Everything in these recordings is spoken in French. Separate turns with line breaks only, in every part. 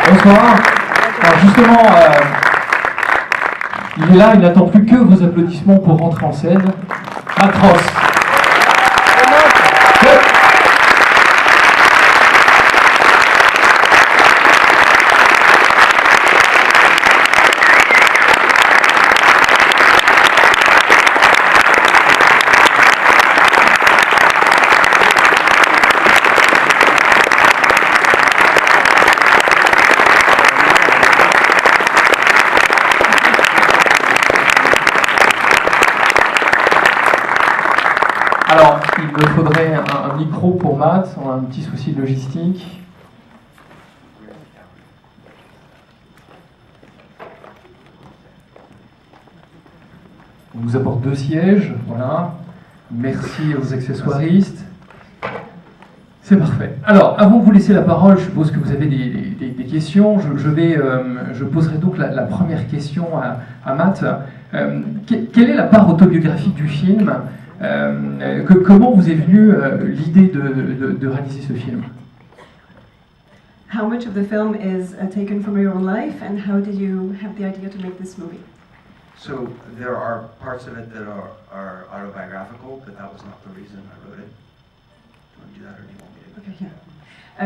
Bonsoir. Alors justement, il est là, il n'attend plus que vos applaudissements pour rentrer en scène. Atroce. Alors, il me faudrait un micro pour Matt, on a un petit souci de logistique. On nous apporte 2 sièges, voilà. Merci aux accessoiristes. C'est parfait. Alors, avant de vous laisser la parole, je suppose que vous avez des questions. Je poserai donc la première question à Matt. Quelle est la part autobiographique du film ? Comment vous est venue l'idée de réaliser ce film?
How much of the film is taken from your own life, and how did you have the idea to make this movie?
So there are parts of it that are autobiographical, but that was not the reason I wrote it. Do you want to do that, or do you want me to?
Okay, yeah.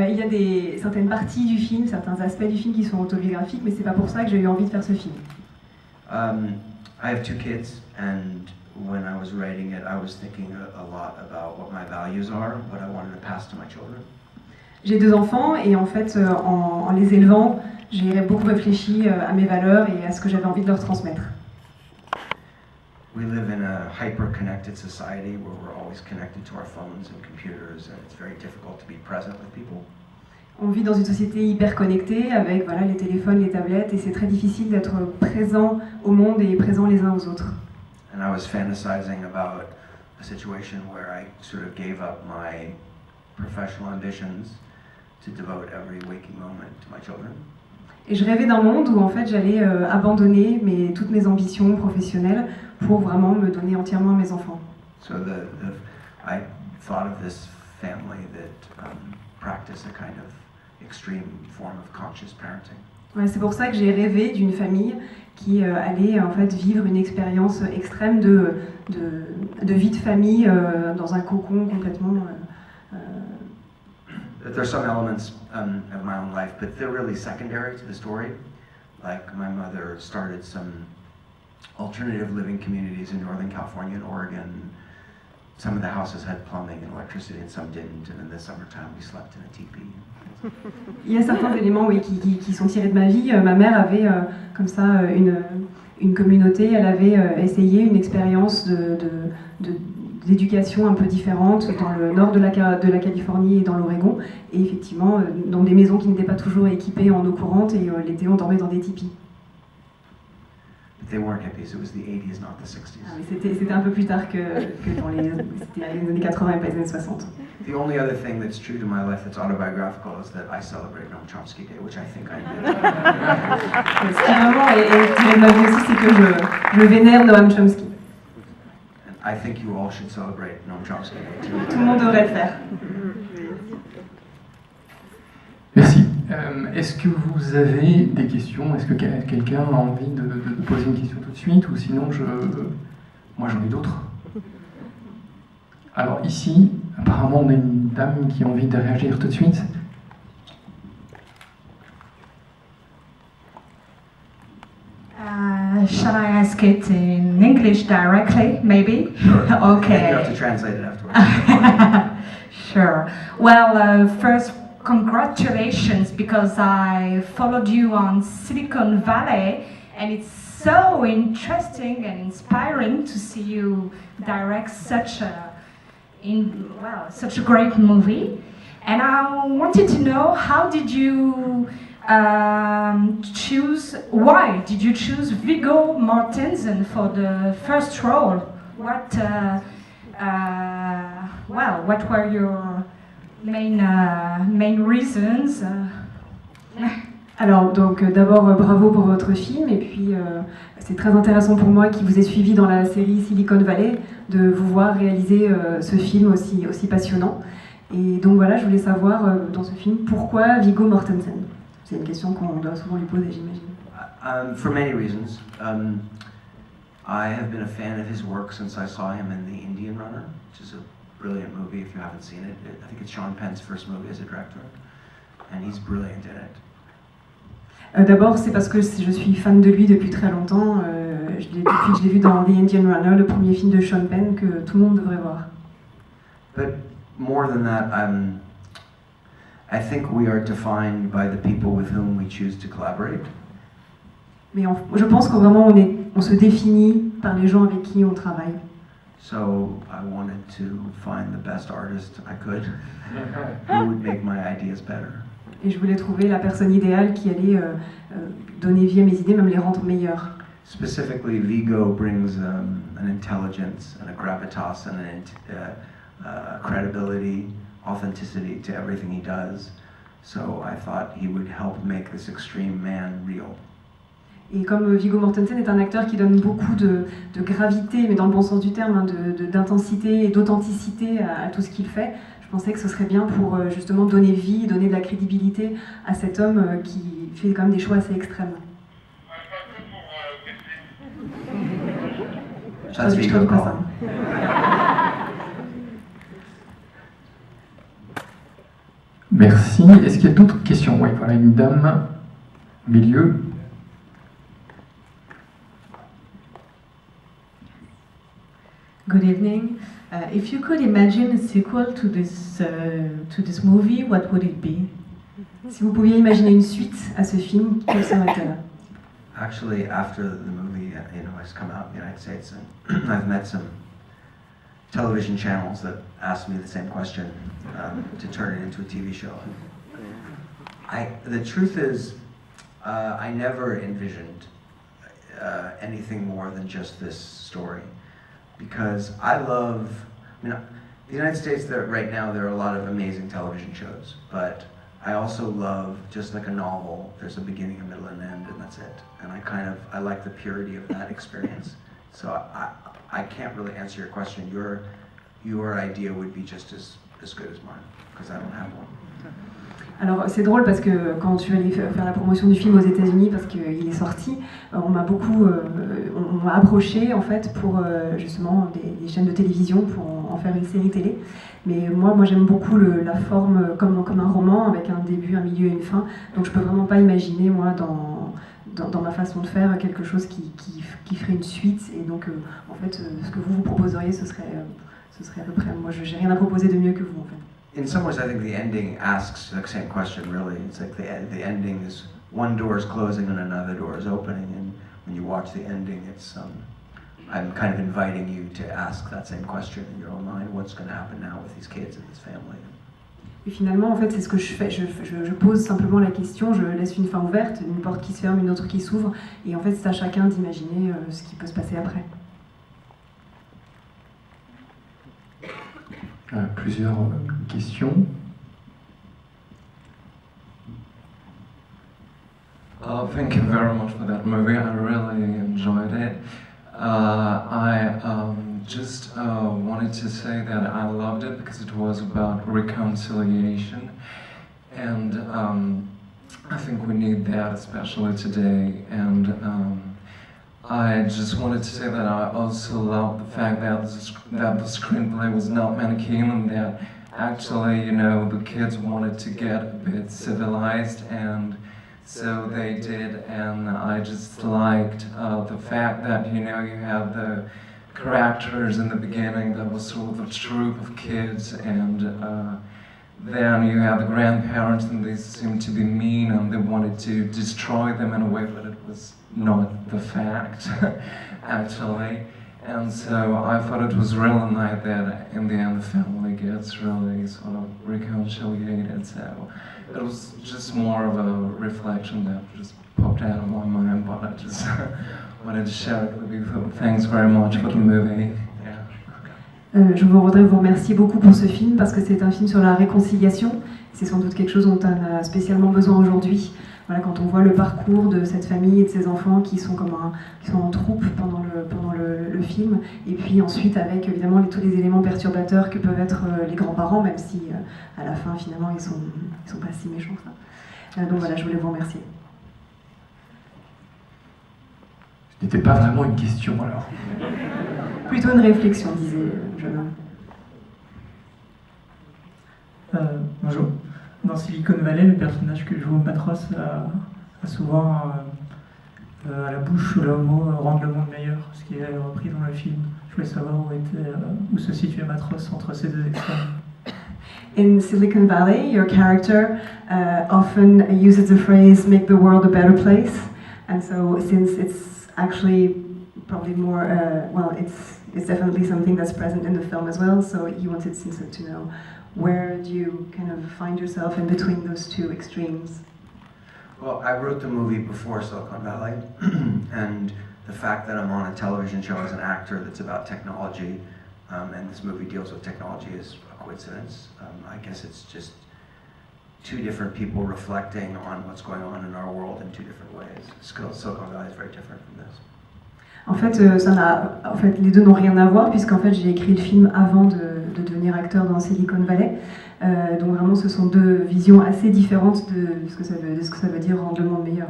Il y a certaines parties du film, certains aspects du film qui sont autobiographiques, mais c'est pas pour ça que j'ai eu envie de faire ce film.
I have 2 kids, and when I was writing it, I was thinking a lot about what my values are, what I wanted to pass to my children.
J'ai 2 enfants et en fait, en les élevant, j'ai beaucoup réfléchi à mes valeurs et à ce que j'avais envie de leur transmettre.
We live in a hyper-connected society where we're always connected to our phones and computers, and it's very difficult to be present with people.
On vit dans une société hyper connectée avec les téléphones, les tablettes, et c'est très difficile d'être présent au monde et présent les uns aux autres.
And I was fantasizing about a situation where I sort of gave up my professional ambitions to devote every waking moment to my children.
Et je rêvais d'un monde où en fait j'allais abandonner toutes mes ambitions professionnelles pour vraiment me donner entièrement à mes enfants.
So I thought of this family that practiced a kind of extreme form of conscious parenting.
Ouais, c'est pour ça que j'ai rêvé d'une famille qui allait en fait vivre une expérience extrême de vie de famille dans un cocon complètement.
There's some elements of my own life, but they're really secondary to the story. Like my mother started some alternative living communities in Northern California and Oregon. Some of the houses had plumbing and electricity and some didn't, and in the summertime we slept in a teepee.
Il y a certains éléments qui sont tirés de ma vie. Ma mère avait comme ça une communauté, elle avait essayé une expérience d'éducation un peu différente dans le nord de la Californie et dans l'Oregon, et effectivement dans des maisons qui n'étaient pas toujours équipées en eau courante, et l'été on dormait dans des tipis.
They weren't hippies, it was the 80s, not the 60s.
Ah, mais c'était un peu plus tard que dans les années 80 et pas les années 60.
The only other thing that's true to my life that's autobiographical is that I celebrate Noam Chomsky Day, which I think I did.
Ce qui vraiment est tiré de ma vie aussi, c'est que je vénère Noam Chomsky.
And I think you all should celebrate Noam Chomsky Day too.
Tout le monde devrait le faire.
Merci. Est-ce que vous avez des questions? Est-ce que quelqu'un a envie de poser une question tout de suite? Ou sinon, moi j'en ai d'autres. Alors ici, apparemment on a une dame qui a envie de réagir tout de suite.
Shall I ask it in English directly, maybe?
Sure.
Okay.
You have to translate it afterwards.
Sure. Well, first, congratulations, because I followed you on Silicon Valley, and it's so interesting and inspiring to see you direct such a great movie. And I wanted to know, how did you why did you choose Viggo Mortensen for the first role? What were your main reasons?
Alors, donc d'abord bravo pour votre film, et puis c'est très intéressant pour moi qui vous ai suivi dans la série Silicon Valley de vous voir réaliser ce film aussi passionnant. Et donc voilà, je voulais savoir dans ce film pourquoi Viggo Mortensen. C'est une question qu'on doit souvent lui poser, j'imagine.
For many reasons. I have been a fan of his work since I saw him in The Indian Runner, which is a brilliant movie if you haven't seen it. I think it's Sean Penn's first movie as a director, and he's brilliant in it.
D'abord, c'est parce que je suis fan de lui depuis très longtemps. Depuis que je l'ai vu dans The Indian Runner, le premier film de Sean Penn que tout le monde devrait voir.
But more than that, I think we are defined by the people with whom we choose to collaborate.
Mais je pense que vraiment on se définit par les gens avec qui on travaille.
So I wanted to find the best artist I could who would make my ideas better.
Et je voulais trouver la personne idéale qui allait donner vie à mes idées, même les rendre meilleures.
Specifically, Viggo brings an intelligence and a gravitas and a credibility, authenticity to everything he does. So I thought he would help make this extreme man real.
Et comme Viggo Mortensen est un acteur qui donne beaucoup de gravité, mais dans le bon sens du terme, hein, d'intensité et d'authenticité à tout ce qu'il fait, je pensais que ce serait bien pour justement donner vie, donner de la crédibilité à cet homme qui fait quand même des choix assez extrêmes. Je traduis pas ça.
Merci. Est-ce qu'il y a d'autres questions? Oui, voilà une dame au milieu.
Good evening. If you could imagine a sequel to this movie, what would it be?
Si vous pouviez imaginer une suite à ce film, quelle serait-elle?
Actually, after the movie has come out in the United States, and I've met some television channels that asked me the same question to turn it into a TV show. The truth is, I never envisioned anything more than just this story. Because the United States, right now there are a lot of amazing television shows, but I also love, just like a novel, there's a beginning, a middle, and an end, and that's it. And I like the purity of that experience. So I can't really answer your question. Your idea would be just as good as mine, because I don't have one.
Alors c'est drôle parce que quand je suis allée faire la promotion du film aux États-Unis parce qu'il est sorti, on m'a approché en fait pour justement des chaînes de télévision pour en faire une série télé. Mais moi j'aime beaucoup la forme comme un roman avec un début, un milieu et une fin. Donc je peux vraiment pas imaginer moi dans ma façon de faire quelque chose qui ferait une suite. Et donc en fait ce que vous proposeriez ce serait à peu près. Moi j'ai rien à proposer de mieux que vous en fait.
In some ways, I think the ending asks the same question, really. It's like the ending is one door is closing and another door is opening, and when you watch the ending, it's I'm kind of inviting you to ask that same question in your own mind. What's going to happen now with these kids and this family?
Et finalement, en fait, c'est ce que je fais. Je pose simplement la question, je laisse une fin ouverte, une porte qui se ferme, une autre qui s'ouvre, et en fait, c'est à chacun d'imaginer ce qui peut se passer après.
Plusieurs questions.
Thank you very much for that movie. I really enjoyed it. I just wanted to say that I loved it because it was about reconciliation, and I think we need that especially today. And I just wanted to say that I also love the fact that the screenplay was not Manichaean, and that actually, the kids wanted to get a bit civilized, and so they did. And I just liked the fact that, you had the characters in the beginning that was sort of a troop of kids, and then you had the grandparents, and they seemed to be mean, and they wanted to destroy them in a way, but it was not the fact, actually. And so I thought it was really nice that in the end the family gets really sort of reconciliated. So it was just more of a reflection that just popped out of my mind, but I just wanted to share it with you. Thanks very much for the movie.
Je voudrais vous remercier beaucoup pour ce film parce que c'est un film sur la réconciliation. C'est sans doute quelque chose dont on a spécialement besoin aujourd'hui. Voilà, quand on voit le parcours de cette famille et de ces enfants qui sont en troupe pendant le film, et puis ensuite avec évidemment tous les éléments perturbateurs que peuvent être les grands-parents, même si à la fin finalement ils sont sont pas si méchants que ça. Donc voilà, je voulais vous remercier.
Ce n'était pas vraiment une question alors.
Plutôt une réflexion, disait le jeune homme.
Bonjour. Dans Silicon Valley, le personnage que joue Matros a souvent à la bouche le mot rendre le monde meilleur, ce qui est repris dans le film. Je voulais savoir où se situait Matros entre ces deux extrêmes.
In Silicon Valley, your character often uses the phrase "make the world a better place," and so since it's actually probably more it's definitely something that's present in the film as well. So he wanted Simpson to know where do you kind of find yourself in between those two extremes.
Well, I wrote the movie before Silicon Valley, and the fact that I'm on a television show as an actor that's about technology, and this movie deals with technology is a coincidence. I guess it's just two different people reflecting on what's going on in our world in two different ways. Silicon Valley is very different from this.
En fait, les deux n'ont rien à voir, puisqu'en fait j'ai écrit le film avant de devenir acteur dans Silicon Valley. Donc vraiment, ce sont deux visions assez différentes de ce que ça veut dire rendre le monde meilleur.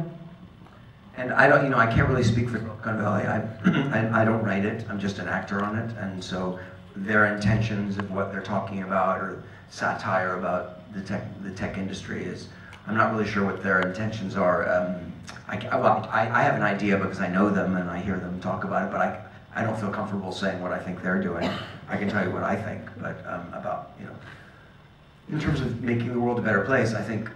And I can't really speak for Silicon Valley. I don't write it. I'm just an actor on it, and so their intentions of what they're talking about or satire about the tech industry is, I'm not really sure what their intentions are. I have an idea because I know them and I hear them talk about it, but I don't feel comfortable saying what I think they're doing. I can tell you what I think, but about, in terms of making the world a better place, I think,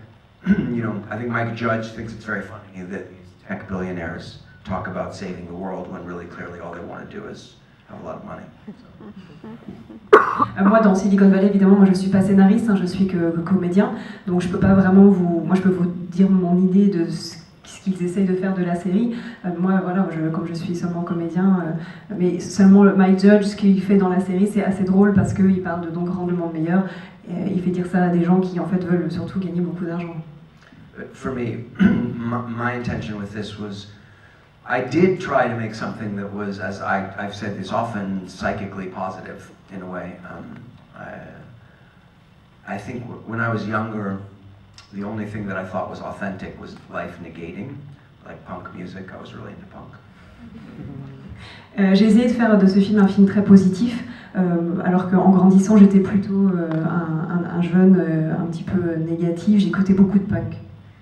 I think Mike Judge thinks it's very funny that these tech billionaires talk about saving the world when really clearly all they want to do is have a lot of money.
Moi, dans Silicon Valley, évidemment, moi je suis pas scénariste, je suis que comédien, donc je peux pas vraiment moi je peux vous dire mon idée de ce qu'ils essayent de faire de la série. Moi, voilà, comme je suis seulement comédien, mais seulement Mike Judge, ce qu'il fait dans la série, c'est assez drôle parce qu'il parle de donc rendre le monde meilleur. Et il fait dire ça à des gens qui en fait veulent surtout gagner beaucoup d'argent.
For me, my intention with this was, I did try to make something that was, as I've said this often, psychically positive in a way. I think when I was younger, the only thing that I thought was authentic was life negating, like punk music. I was really into punk.
J'ai essayé de faire de ce film un film très positif, alors qu'en grandissant, j'étais plutôt un jeune un petit peu négatif. J'écoutais beaucoup de punk.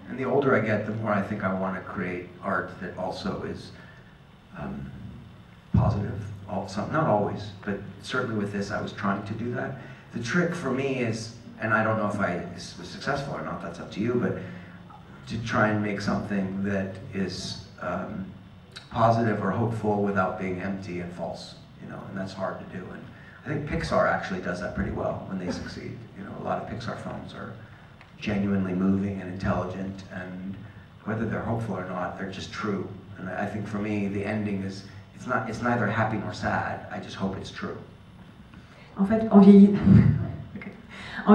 And the older I get, the more I think I want to create art that also is positive. Not always, but certainly with this, I was trying to do that. The trick for me is, and I don't know if I was successful or not, that's up to you, but to try and make something that is positive or hopeful without being empty and false, and that's hard to do. And I think Pixar actually does that pretty well when they succeed. A lot of Pixar films are genuinely moving and intelligent, and whether they're hopeful or not, they're just true. And I think for me, the ending is, it's neither happy nor sad, I just hope it's true.
En fait, en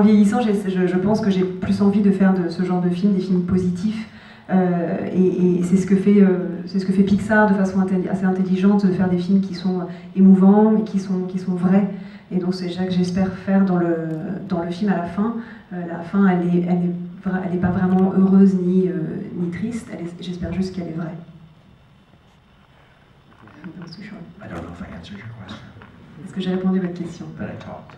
vieillissant, je pense que j'ai plus envie de faire de ce genre de films, des films positifs, et c'est ce que fait Pixar de façon assez intelligente, de faire des films qui sont émouvants, mais qui sont vrais. Et donc c'est ça que j'espère faire dans le film à la fin. La fin, elle est pas vraiment heureuse ni triste. J'espère juste qu'elle est vraie.
I don't know if I answered your question.
Est-ce que j'ai répondu à votre question?
But I talked.